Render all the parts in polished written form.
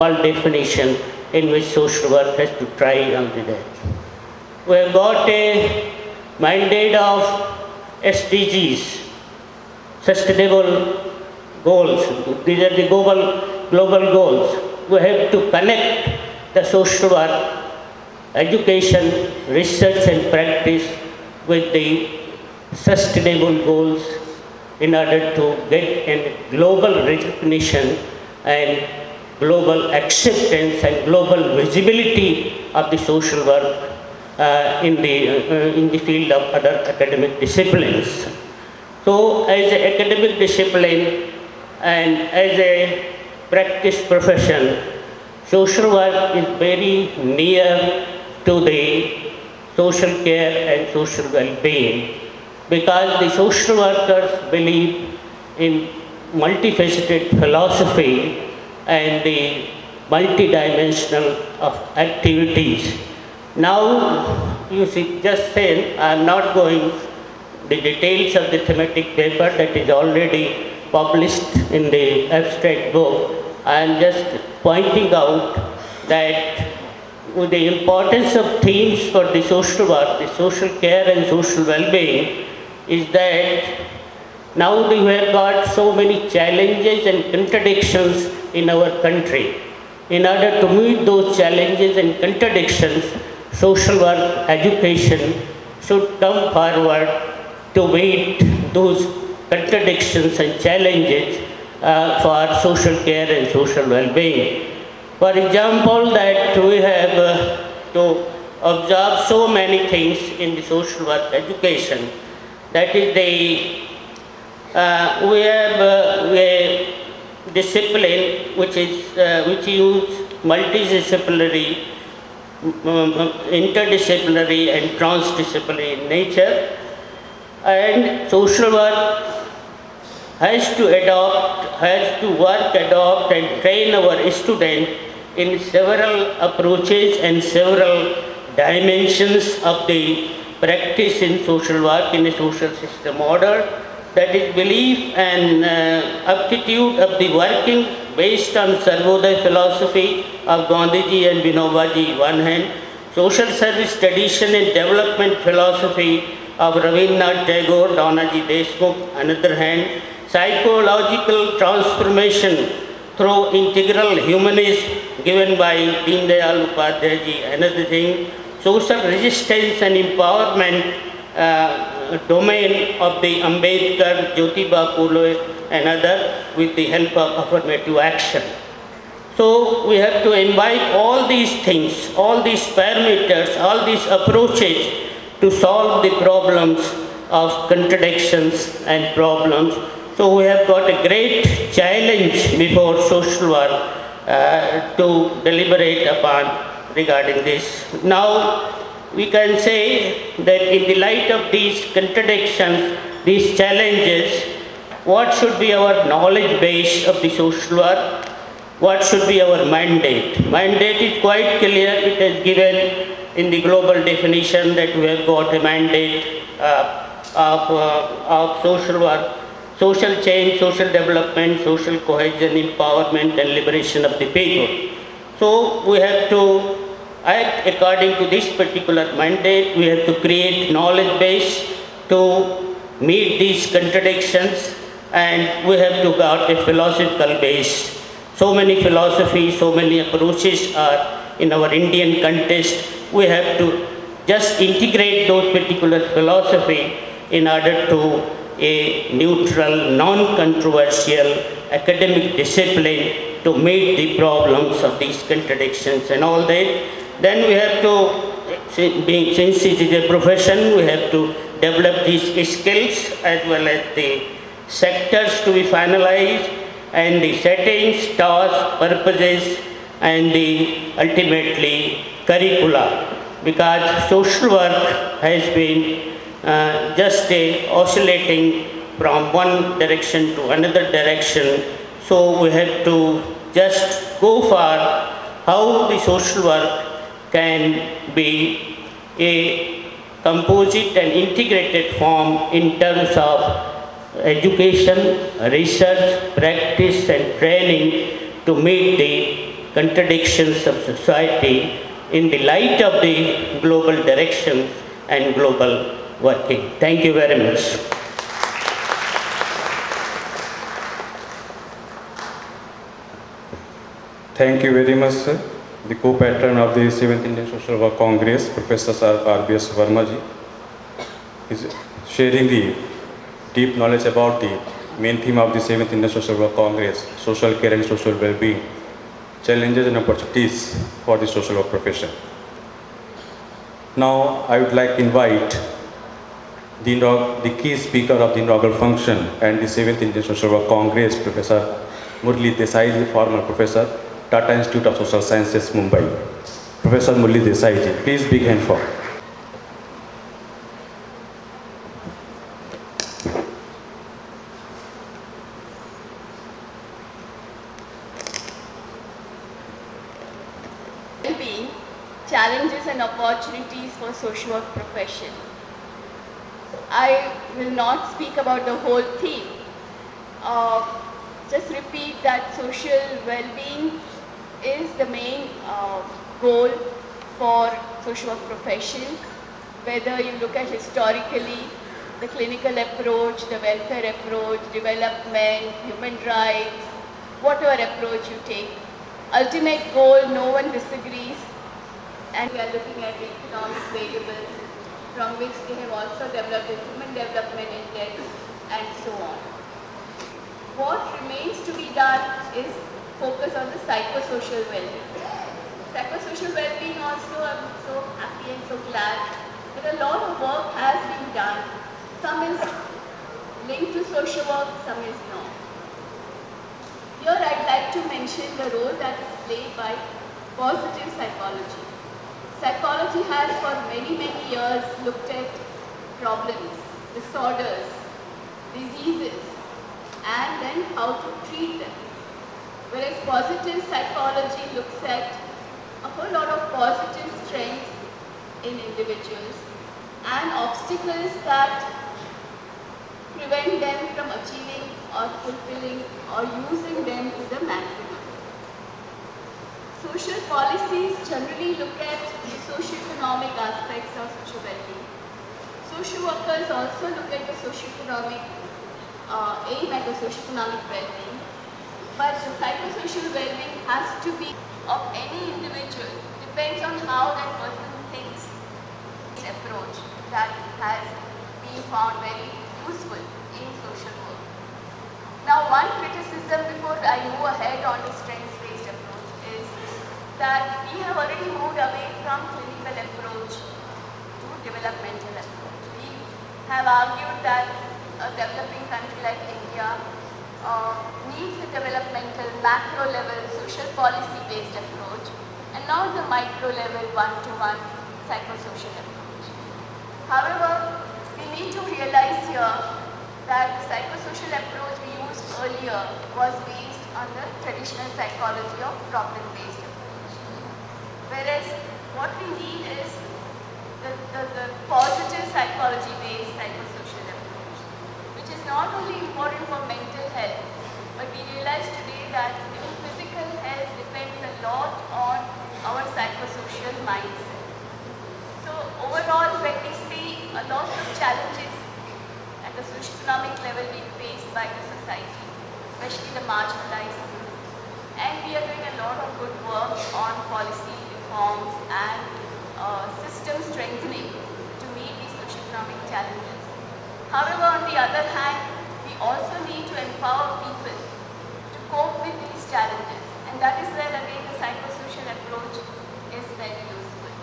definition in which social work has to try on that. We have got a mandate of SDGs, sustainable goals. These are the global goals. We have to connect the social work, education, research and practice with the sustainable goals in order to get a global recognition and global acceptance and global visibility of the social work in the field of other academic disciplines. So as an academic discipline and as a practice profession, social work is very near to the social care and social well-being, because the social workers believe in multifaceted philosophy and the multidimensional of activities. Now, you see, just saying, I am not going the details of the thematic paper that is already published in the abstract book. I am just pointing out that with the importance of themes for the social work, the social care and social well-being, is that now we have got so many challenges and contradictions in our country. In order to meet those challenges and contradictions, social work education should come forward to meet those contradictions and challenges for social care and social well-being. For example, that we have to observe so many things in the social work education. That is we have a discipline which use multidisciplinary, interdisciplinary and transdisciplinary in nature, and social work has to adopt and train our students in several approaches and several dimensions of the practice in social work in a social system order. That is belief and aptitude of the working based on Sarvodaya philosophy of Gandhiji and Vinobaji one hand, social service tradition and development philosophy of Rabindranath Tagore, Donaji Deshmukh another hand, psychological transformation through integral humanism given by Deen Dayal Upadhyay ji another thing, social resistance and empowerment domain of the Ambedkar, Jyotiba Phule and other with the help of affirmative action. So we have to imbibe all these things, all these parameters, all these approaches to solve the problems of contradictions and problems. So we have got a great challenge before social work to deliberate upon regarding this. Now, we can say that in the light of these contradictions, these challenges, what should be our knowledge base of the social work? What should be our mandate? Mandate is quite clear. It is given in the global definition that we have got a mandate of social work, social change, social development, social cohesion, empowerment and liberation of the people. So we have to act according to this particular mandate. We have to create knowledge base to meet these contradictions, and we have to got a philosophical base. So many philosophies, so many approaches are in our Indian context. We have to just integrate those particular philosophy in order to a neutral, non-controversial academic discipline to meet the problems of these contradictions and all that. Then we have to, since it is a profession, we have to develop these skills as well as the sectors to be finalized and the settings, tasks, purposes and the ultimately curricula. Because social work has been just oscillating from one direction to another direction. So we have to just go for how the social work can be a composite and integrated form in terms of education, research, practice and training to meet the contradictions of society in the light of the global directions and global working. Thank you very much. Thank you very much, sir. The co-patron of the 7th Indian Social Work Congress, Professor Sir R.B.S. Verma ji, is sharing the deep knowledge about the main theme of the 7th Indian Social Work Congress, social care and social well-being, challenges and opportunities for the social work profession. Now, I would like to invite the key speaker of the inaugural function and the 7th Indian Social Work Congress, Professor Murli Desai, the former professor, Tata Institute of Social Sciences, Mumbai. Professor Murli Desai ji, please big hand for. Well-being, challenges and opportunities for social work profession. I will not speak about the whole theme. Just repeat that social well-being is the main goal for social work profession. Whether you look at historically, the clinical approach, the welfare approach, development, human rights, whatever approach you take, ultimate goal, no one disagrees, and we are looking at the economic variables from which they have also developed the human development index and so on. What remains to be done is focus on the psychosocial well-being. Psychosocial well-being also, I'm so happy and so glad that a lot of work has been done. Some is linked to social work, some is not. Here I'd like to mention the role that is played by positive psychology. Psychology has for many years looked at problems, disorders, diseases, and then how to treat them. Whereas positive psychology looks at a whole lot of positive strengths in individuals and obstacles that prevent them from achieving or fulfilling or using them to the maximum. Social policies generally look at the socio-economic aspects of social well-being. Social workers also look at the socio-economic aim at the socio-economic well-being, but the psychosocial well-being has to be of any individual, depends on how that person thinks. An approach that has been found very useful in social work. Now, one criticism before I move ahead on the strengths-based approach is that we have already moved away from clinical approach to developmental approach. We have argued that a developing country like India needs a developmental macro level social policy based approach and not the micro level one-to-one psychosocial approach. However, we need to realize here that the psychosocial approach we used earlier was based on the traditional psychology of problem based approach. Whereas what we need is the positive psychology based psychosocial approach, which is not only important for mental health, but we realize today that even physical health depends a lot on our psychosocial mindset. So overall, when we see a lot of challenges at the socio-economic level being faced by the society, especially the marginalized groups, and we are doing a lot of good work on policy reforms and system strengthening to meet these socio-economic challenges. However, on the other hand, we also need to empower people to cope with these challenges, and that is where again the psychosocial approach is very useful.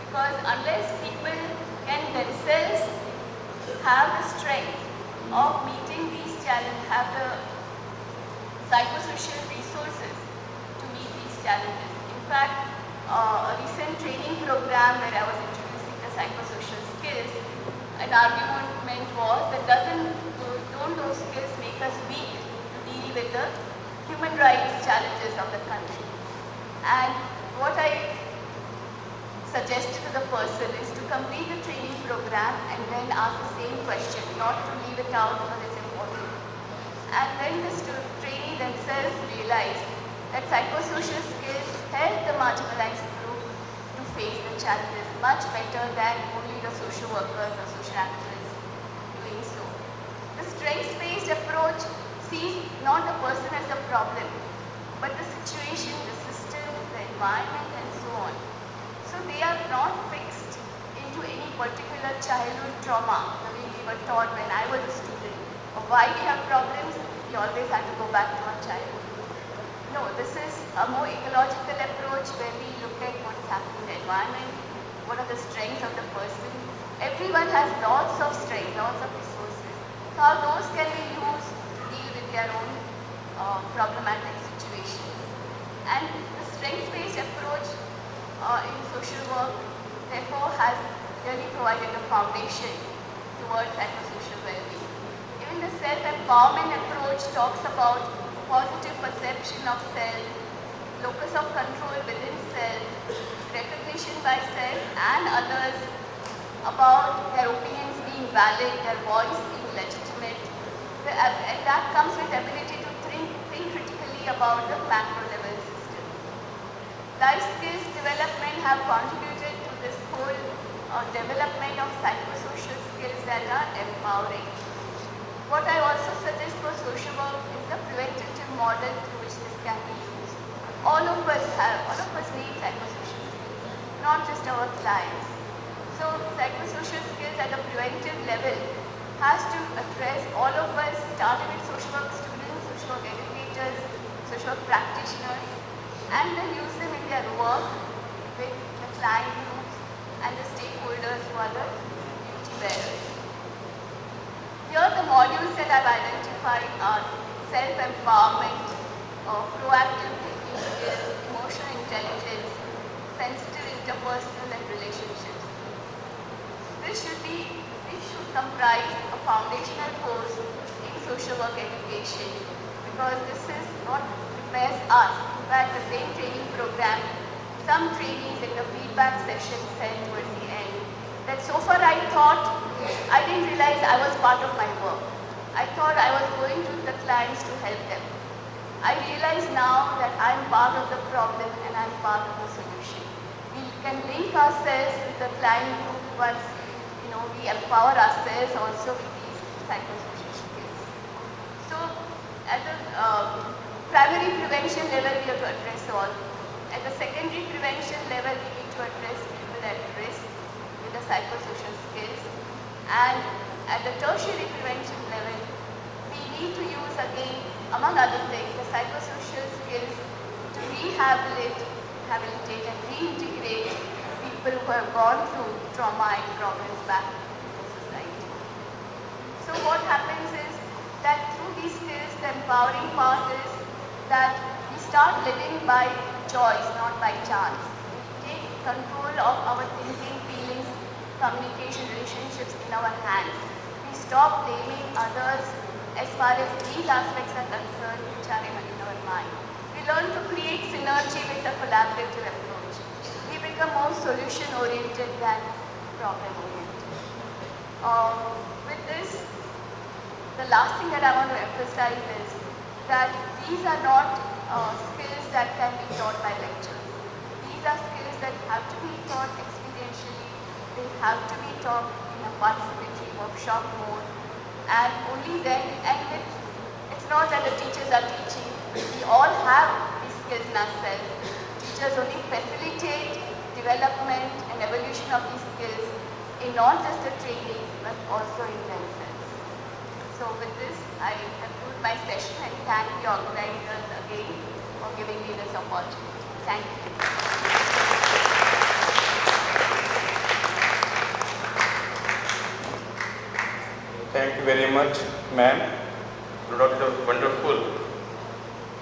Because unless people can themselves have the strength of meeting these challenges, have the psychosocial resources to meet these challenges. In fact, a recent training program where I was introducing the psychosocial skills, an argument was that don't those skills make us weak to deal with the human rights challenges of the country? And what I suggested to the person is to complete the training program and then ask the same question, not to leave it out because it's important. And then the trainee themselves realized that psychosocial skills help the marginalized group to face the challenges much better than only the social workers or social activists doing so. The strengths-based approach sees not the person as the problem, but the situation, the system, the environment, and so on. So they are not fixed into any particular childhood trauma, the way we were taught when I was a student, or why we have problems, we always have to go back to our childhood. No, this is a more ecological approach where we look at what is happening in the environment, what are the strengths of the person. Everyone has lots of strengths, lots of resources. So how those can be used to deal with their own problematic situations. And the strengths-based approach in social work therefore has really provided a foundation towards psychosocial well-being. Even the self-empowerment approach talks about positive perception of self, locus of control within self, recognition by self and others about their opinions being valid, their voice being legitimate, and that comes with ability to think critically about the macro level system. Life skills development have contributed to this whole development of psychosocial skills that are empowering. What I also suggest for social work is the preventative model through which this can be used. All of us need psychosocial skills, not just our clients. So psychosocial skills at the preventive level has to address all of us, starting with social work students, social work educators, social work practitioners, and then use them in their work with the client groups and the stakeholders who are the duty bearers. Here the modules that I've identified are self-empowerment, proactive thinking skills, emotional intelligence, sensitive interpersonal and relationships. This should comprise a foundational course in social work education because this is what prepares us. In fact, the same training program, some trainees in the feedback session said towards the end that so far I didn't realize I was part of my work. I thought I was going to the clients to help them. I realize now that I'm part of the problem and I'm part of the solution. We can link ourselves with the client group once we empower ourselves also with these psychosocial skills. So at the primary prevention level we have to address all. At the secondary prevention level we need to address people at risk with the psychosocial skills. And at the tertiary prevention level, we need to use again, among other things, the psychosocial skills to rehabilitate and reintegrate people who have gone through trauma and problems back into society. So what happens is that through these skills, the empowering part is that we start living by choice, not by chance. We take control of our thinking, feelings, communication, relationships in our hands. We stop blaming others as far as these aspects are concerned, which are in our mind. We learn to create synergy with a collaborative approach. We become more solution-oriented than problem-oriented. With this, the last thing that I want to emphasize is that these are not skills that can be taught by lectures. These are skills that have to be taught experientially. They have to be taught in a participatory workshop mode, and only then, it's not that the teachers are teaching, we all have these skills in ourselves. Teachers only facilitate development and evolution of these skills in not just the training but also in themselves. So with this, I conclude my session and thank the organizers again for giving me this opportunity. Thank you. Thank you very much, ma'am. Dr. Wonderful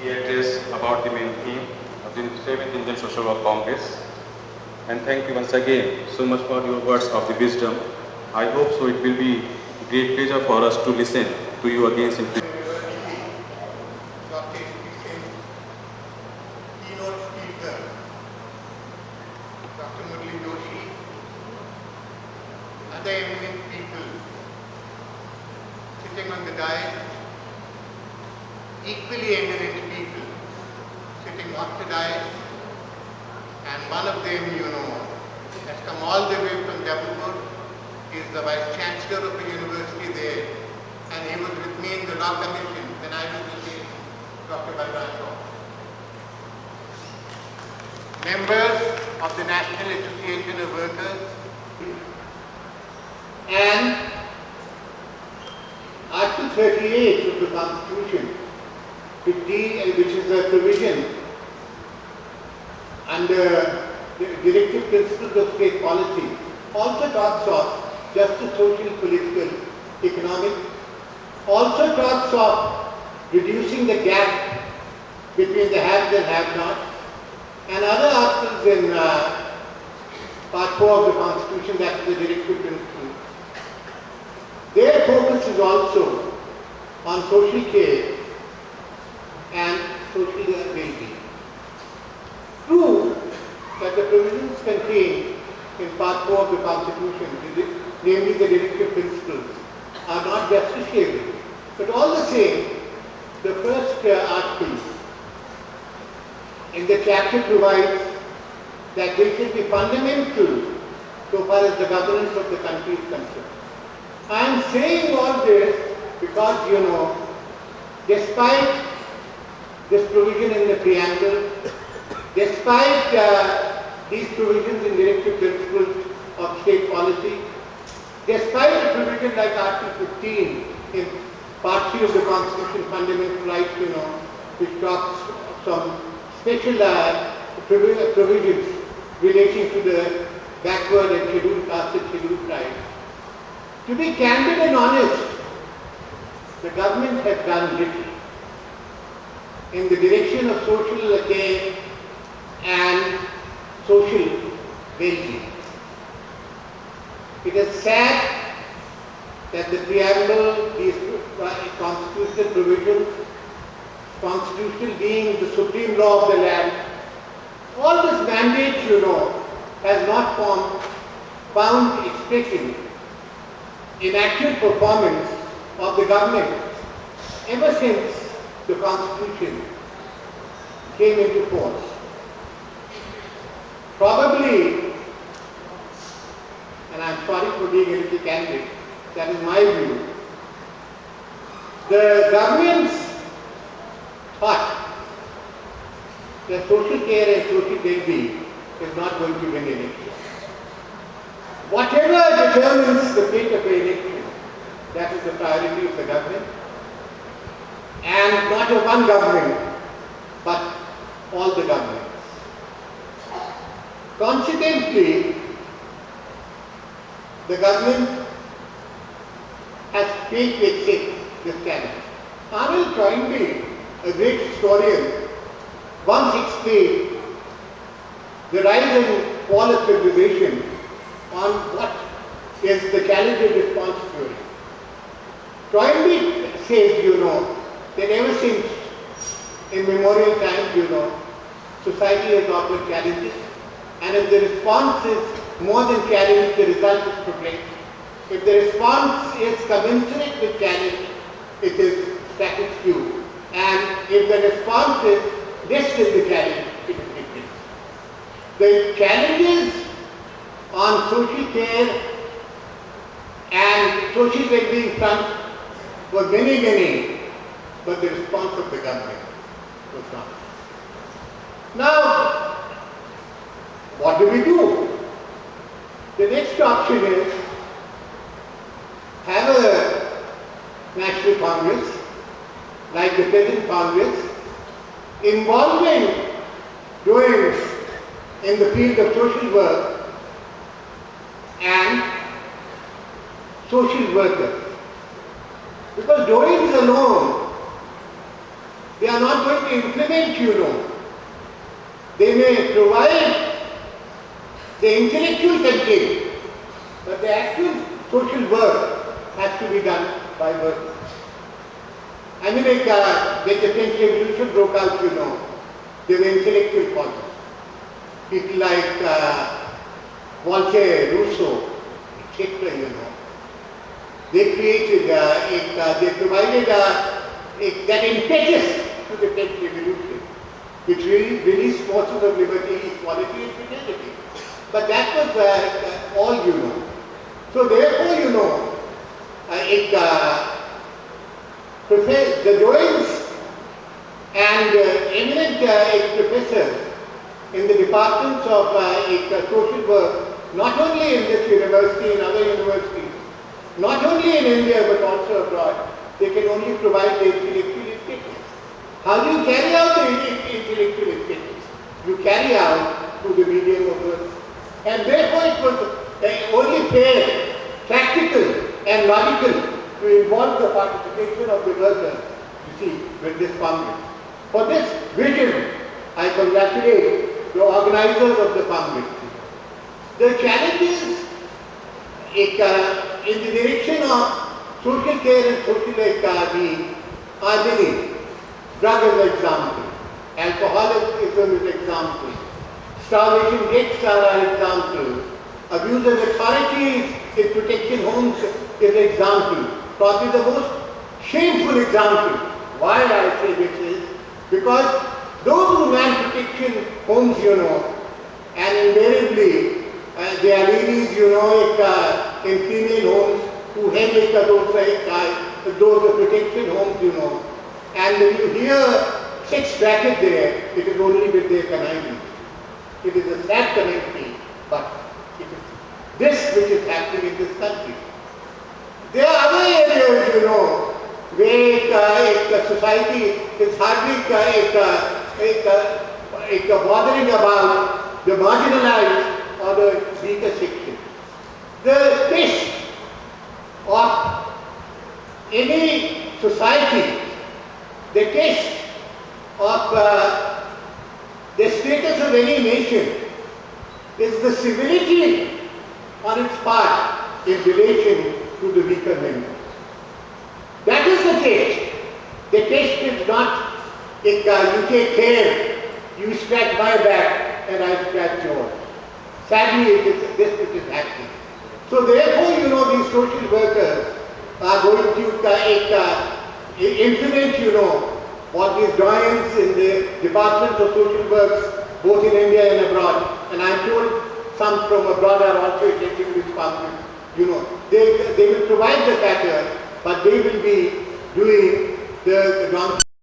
address about the main theme of the 7th Indian Social Work Congress. And thank you once again so much for your words of the wisdom. I hope so it will be a great pleasure for us to listen to you again in future. Other eminent people sitting on the dais, equally eminent people getting oxidized, and one of them, has come all the way from Jabalpur. He is the Vice Chancellor of the university there, and he was with me in the law commission when I was with Dr. Balram. Members of the National Association of Workers, and Article 38 of the Constitution, which is a provision under the directive principles of state policy, also talks of justice, social, political, economic, also talks of reducing the gap between the haves and have-nots, and other articles in Part 4 of the Constitution, that is the directive principles. Their focus is also on social care and social well-being. True that the provisions contained in Part 4 of the Constitution, namely the directive principles, are not justiciable, but all the same, the first article in the chapter provides that they should be fundamental so far as the governance of the country is concerned. I am saying all this because, despite this provision in the preamble, despite these provisions in directive principles of state policy, despite a provision like Article 15 in Part 3 of the Constitution, fundamental rights, which talks of some special provisions relating to the backward and scheduled caste and scheduled tribes. To be candid and honest, the government has done little in the direction of social care and social well-being. It is sad that the preamble, these constitutional provisions, constitution being the supreme law of the land, all this mandate, has not found expression in actual performance of the government ever since the Constitution came into force. Probably, and I'm sorry for being a little candid, that is my view, the government's thought that social care and social well-being is not going to win election. Whatever determines the fate of the election, that is the priority of the government, and not of one government, but all the governments. Consequently, the government has failed to accept this challenge. Arnold Toynbee, a great historian, once explained the rise and fall of civilization on what is the challenge and responsibility. Toynbee says, that ever since immemorial times, society has offered challenges, and if the response is more than challenge, the result is progress. If the response is commensurate with challenge, it is status quo. And if the response is less than the challenge, it is victory. The challenges on social care and social well-being front were many, but the response of the government was not. Now, what do we do? The next option is have a National Congress, like the present Congress, involving doers in the field of social work and social workers. Because doers alone, they are not going to implement, They may provide the intellectual content, but the actual social work has to be done by workers. I mean, when the French Revolution broke out, there were intellectual causes. People like Voltaire, Rousseau, etc., They created, they provided that impetus to the French Revolution. which released forces of liberty, equality and fraternity. But that was all you know. So therefore, you know, the doings and eminent professors in the departments of social work, not only in this university, in other universities, not only in India but also abroad, they can only provide the intellectual statements. How do you carry out the intellectual statements? You carry out through the medium of words. And therefore it was only fair, practical and logical to involve the participation of the workers, you see, with this Congress. For this vision, I congratulate the organizers of the Congress. The challenges in the direction of social care and social equity are many. Drug is an example, alcoholism is an example, starvation deaths are an example, abuse of authorities in protection homes is an example. Probably the most shameful example. Why I say this is because those who man protection homes, you know, and invariably they are ladies, you know, in female homes who have those protection homes, you know. And when you hear sex racket there, it is only with their conniving. It is a sad commentary, but it is this which is happening in this country. There are other areas, you know, where society is hardly bothering about the marginalized or the weaker section. The test of any society, the test of the status of any nation is the civility on its part in relation to the weaker members. That is the test. The test is not you take care, you scratch my back and I scratch yours. Sadly, it is this which is happening. So therefore, you know, these social workers are going to implement, you know, what these doyens in the departments of social works, both in India and abroad, and I am told some from abroad are also attending this conference. You know, they will provide the pattern, but they will be doing the